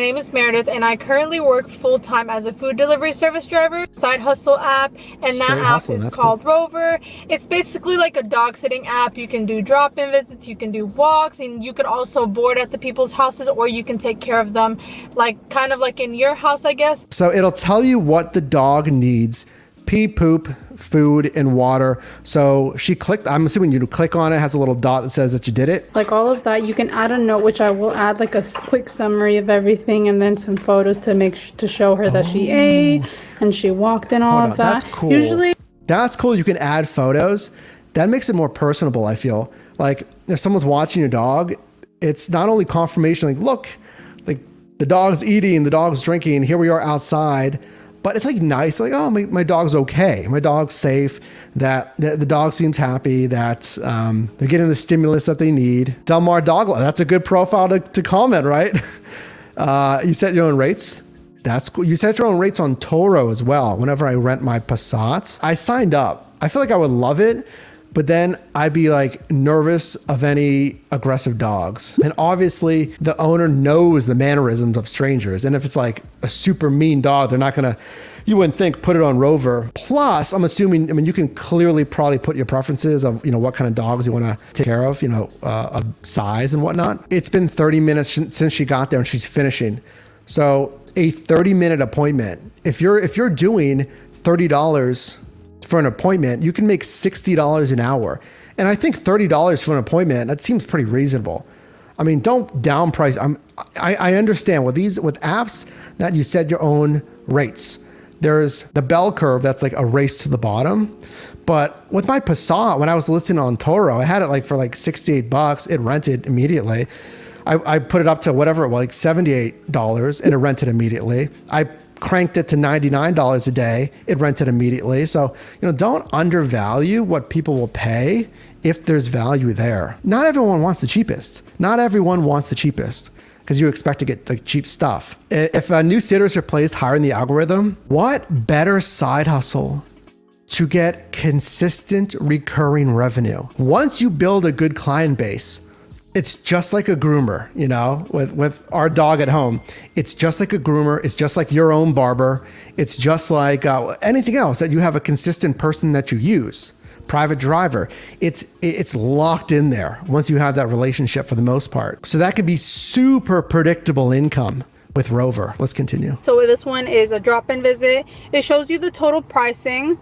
name is Meredith, and I currently work full-time as a food delivery service driver, side hustle app, and that app is called Rover. It's basically like a dog sitting app. You can do drop-in visits, you can do walks, and you could also board at the people's houses, or you can take care of them, like kind of like in your house, I guess. So it'll tell you what the dog needs: pee, poop, food, and water. So she clicked, I'm assuming you click on it, has a little dot that says that you did it. Like all of that, you can add a note, which I will add like a quick summary of everything, and then some photos to show her that she ate and she walked and all of that. That's cool. Usually, that's cool. You can add photos. That makes it more personable, I feel. Like if someone's watching your dog, it's not only confirmation, like, look, like the dog's eating, the dog's drinking, here we are outside. But it's like nice, like, oh, my dog's okay. My dog's safe, that the dog seems happy, that they're getting the stimulus that they need. Delmar Dog, that's a good profile to comment, right? You set your own rates. That's cool. You set your own rates on Toro as well. Whenever I rent my Passats, I signed up. I feel like I would love it, but then I'd be like nervous of any aggressive dogs. And obviously the owner knows the mannerisms of strangers. And if it's like a super mean dog, they're not gonna, you wouldn't think, put it on Rover. Plus, I'm assuming, I mean, you can clearly probably put your preferences of, what kind of dogs you wanna take care of, of size and whatnot. It's been 30 minutes since she got there and she's finishing. So a 30-minute appointment, if you're doing $30 for an appointment, you can make $60 an hour. And I think $30 for an appointment, that seems pretty reasonable. I mean, don't down price. I understand with apps that you set your own rates. There's the bell curve that's like a race to the bottom. But with my Passat, when I was listing on Toro, I had it like for like $68. It rented immediately. I put it up to whatever it was, like $78, and it rented immediately. I cranked it to $99 a day. It rented immediately. So, don't undervalue what people will pay if there's value there. Not everyone wants the cheapest. Not everyone wants the cheapest because you expect to get like cheap stuff. If new sitters are placed higher in the algorithm, what better side hustle to get consistent recurring revenue? Once you build a good client base, it's just like a groomer, with our dog at home. It's just like a groomer. It's just like your own barber. It's just like anything else that you have a consistent person that you use. Private driver. It's locked in there once you have that relationship for the most part. So that could be super predictable income with Rover. Let's continue. So this one is a drop-in visit. It shows you the total pricing.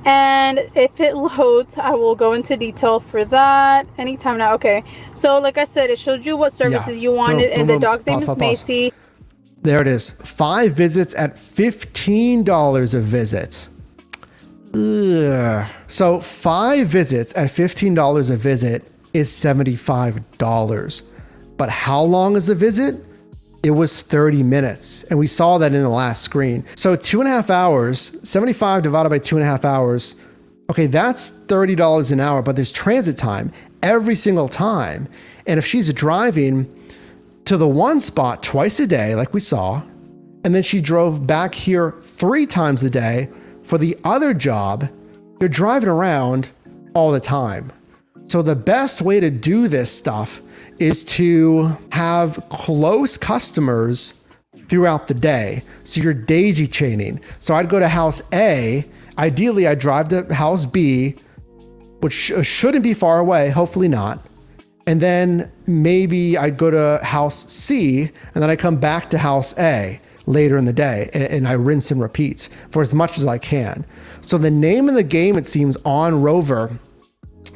And if it loads, I will go into detail for that anytime now. Okay, so like I said, it showed you what services you wanted, and the dog's name is Macy. There it is. 5 visits at $15 a visit. Ugh. So 5 visits at $15 a visit is $75. But how long is the visit? It was 30 minutes. And we saw that in the last screen. So 2.5 hours, 75 divided by 2.5 hours. Okay, that's $30 an hour, but there's transit time every single time. And if she's driving to the one spot twice a day, like we saw, and then she drove back here 3 times a day for the other job, you're driving around all the time. So the best way to do this stuff is to have close customers throughout the day. So you're daisy chaining. So I'd go to house A. Ideally, I'd drive to house B, which shouldn't be far away, hopefully not. And then maybe I'd go to house C, and then I come back to house A later in the day, and I rinse and repeat for as much as I can. So the name of the game, it seems, on Rover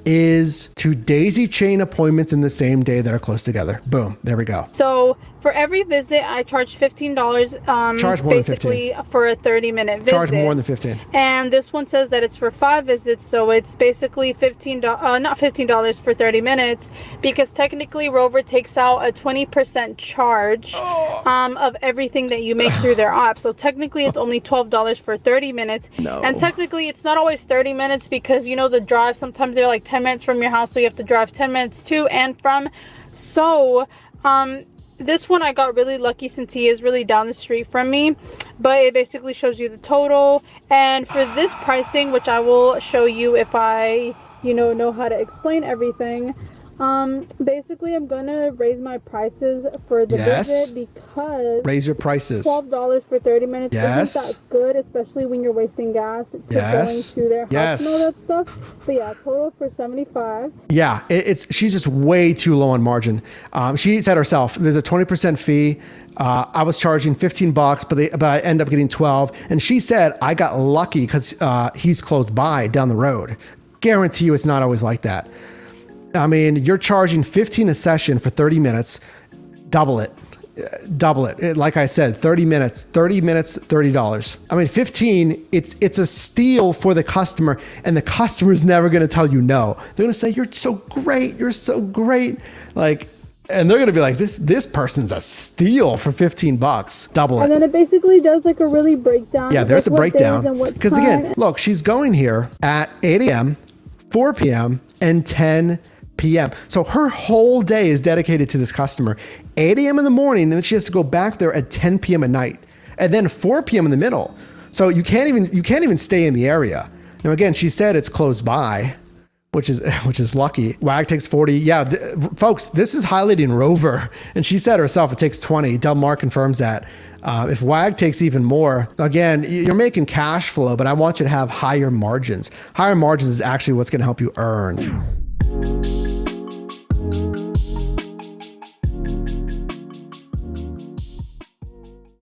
is to daisy chain appointments in the same day that are close together. Boom, there we go. So for every visit, I charge $15. Charge more basically than 15. For a 30-minute visit. Charge more than 15. And this one says that it's for 5 visits, so it's basically not $15 for 30 minutes, because technically Rover takes out a 20% charge of everything that you make through their app. So technically it's only $12 for 30 minutes. No. And technically it's not always 30 minutes because the drive, sometimes they're like 10 minutes from your house, so you have to drive 10 minutes to and from. So this one I got really lucky since he is really down the street from me, but it basically shows you the total. And for this pricing, which I will show you if I know how to explain everything, Basically, I'm gonna raise my prices for the visit because raise your prices. $12 for 30 minutes Yes. isn't that good, especially when you're wasting gas to going to their house and all that stuff. But yeah, total for 75. Yeah, she's just way too low on margin. She said herself, there's a 20% fee. I was charging $15, but I end up getting 12. And she said I got lucky because he's close by down the road. Guarantee you, it's not always like that. I mean, you're charging $15 a session for 30 minutes. Double it. Like I said, 30 minutes, $30. I mean, 15, it's a steal for the customer, and the customer is never going to tell you no. They're going to say, you're so great. Like, and they're going to be like, this person's a steal for $15. Double it. And then it basically does like a really breakdown. Yeah, there's a breakdown. Because again, look, she's going here at 8 a.m., 4 p.m., and 10 p.m. So her whole day is dedicated to this customer. 8 a.m. in the morning, and then she has to go back there at 10 p.m. at night, and then 4 p.m. in the middle. So you can't even stay in the area. Now again, she said it's close by, which is lucky. WAG takes 40. Yeah, folks, this is highlighting Rover, and she said herself it takes 20. Del Mar confirms that. If WAG takes even more, again, you're making cash flow, but I want you to have higher margins. Higher margins is actually what's going to help you earn.